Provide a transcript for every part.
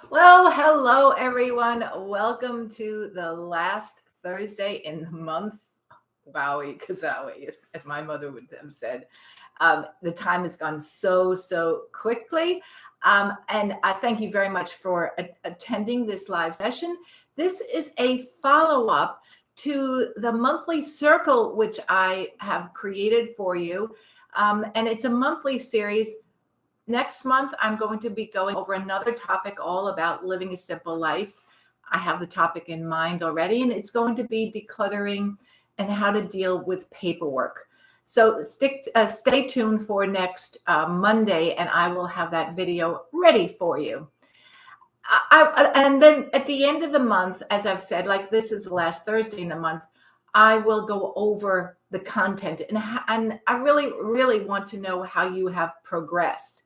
Well, hello everyone. Welcome to the last Thursday in the month. Wowie kazowie, as my mother would have said. The time has gone so quickly. And I thank you very much for attending this live session. This is a follow-up to the monthly circle, which I have created for you. And it's a monthly series. Next month, I'm going to be going over another topic all about living a simple life. I have the topic in mind already, and it's going to be decluttering and how to deal with paperwork. So stay tuned for next Monday, and I will have that video ready for you. And then at the end of the month, as I've said, like this is the last Thursday in the month, I will go over the content, and I really want to know how you have progressed.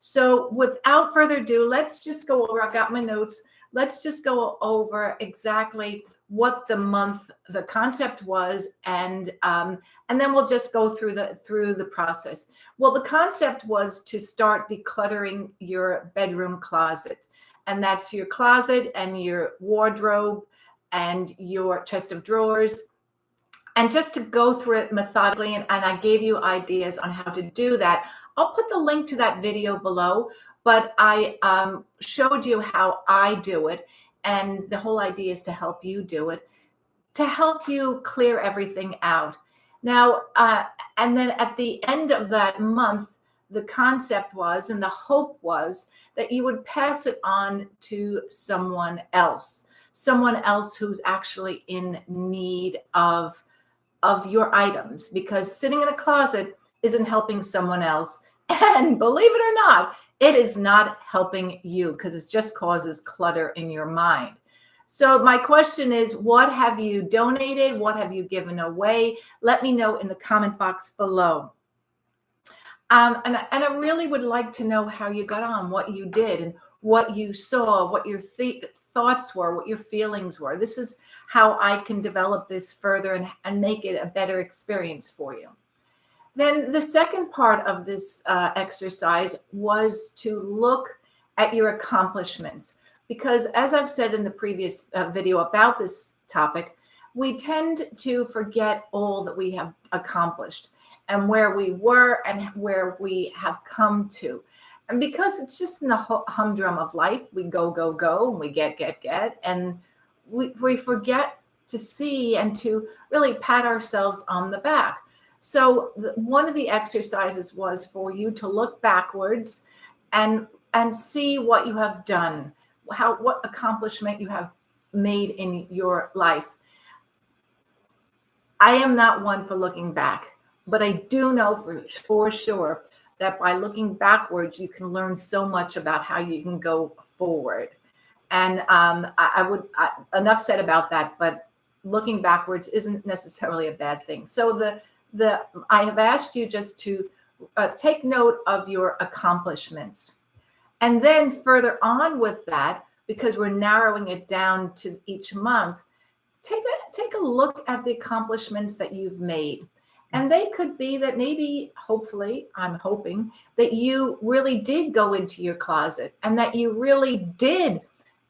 So without further ado, let's just go over, I've got my notes. Let's just go over exactly what the concept was, and then we'll just go through the process. Well, the concept was to start decluttering your bedroom closet, and that's your closet and your wardrobe and your chest of drawers, and just to go through it methodically. And I gave you ideas on how to do that. I'll put the link to that video below, but I showed you how I do it. And the whole idea is to help you do it, to help you clear everything out. Now, and then at the end of that month, the concept was, and the hope was, that you would pass it on to someone else who's actually in need of your items, because sitting in a closet isn't helping someone else. And believe it or not, it is not helping you, because it just causes clutter in your mind. So my question is, what have you donated? What have you given away? Let me know in the comment box below. And I really would like to know how you got on, what you did, and what you saw, what your thoughts were, what your feelings were. This is how I can develop this further and make it a better experience for you. Then the second part of this exercise was to look at your accomplishments, because as I've said in the previous video about this topic, we tend to forget all that we have accomplished and where we were and where we have come to. And because it's just in the humdrum of life, we go, and we get, and we forget to see and to really pat ourselves on the back. So one of the exercises was for you to look backwards and see what you have done, what accomplishment you have made in your life. I am not one for looking back, but I do know for sure that by looking backwards, you can learn so much about how you can go forward. And enough said about that, but looking backwards isn't necessarily a bad thing. So I have asked you just to take note of your accomplishments. And then further on with that, because we're narrowing it down to each month, take a look at the accomplishments that you've made. And they could be that maybe, hopefully, I'm hoping that you really did go into your closet and that you really did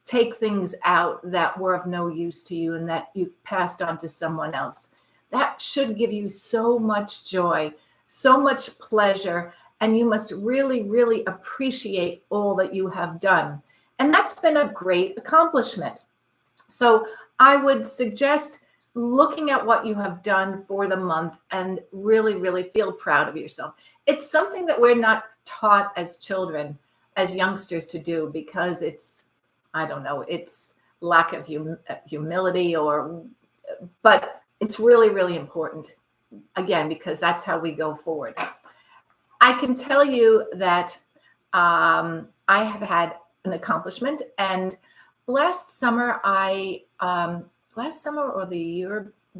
take things out that were of no use to you and that you passed on to someone else. That should give you so much joy, so much pleasure, and you must really appreciate all that you have done. And that's been a great accomplishment. So I would suggest looking at what you have done for the month and really feel proud of yourself. It's something that we're not taught as children, as youngsters, to do, because it's, I don't know, it's lack of humility, but it's really important, again, because that's how we go forward. I can tell you that I have had an accomplishment, and last summer or the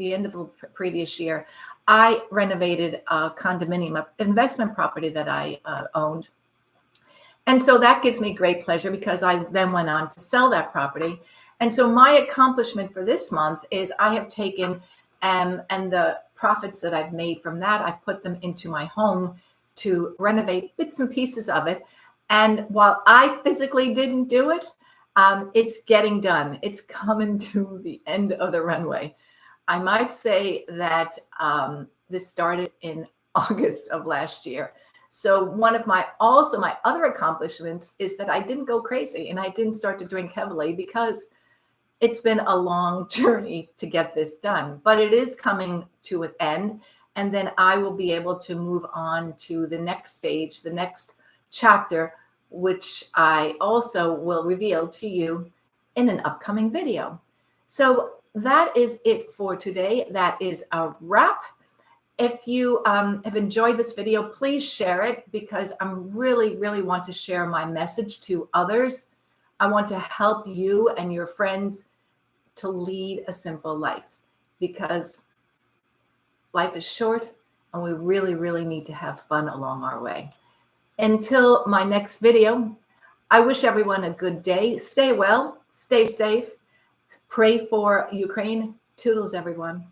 end of the previous year, I renovated a condominium, investment property that I owned. And so that gives me great pleasure, because I then went on to sell that property. And so my accomplishment for this month is I have taken and the profits that I've made from that, I've put them into my home to renovate bits and pieces of it. And while I physically didn't do it, It's getting done. It's coming to the end of the runway. I might say that this started in August of last year. So one of my other accomplishments is that I didn't go crazy and I didn't start to drink heavily because it's been a long journey to get this done, but it is coming to an end. And then I will be able to move on to the next stage, the next chapter, which I also will reveal to you in an upcoming video. So that is it for today. That is a wrap. If you have enjoyed this video, please share it because I'm really want to share my message to others. I want to help you and your friends to lead a simple life because life is short and we really need to have fun along our way. Until my next video, I wish everyone a good day. Stay well, stay safe, pray for Ukraine. Toodles, everyone.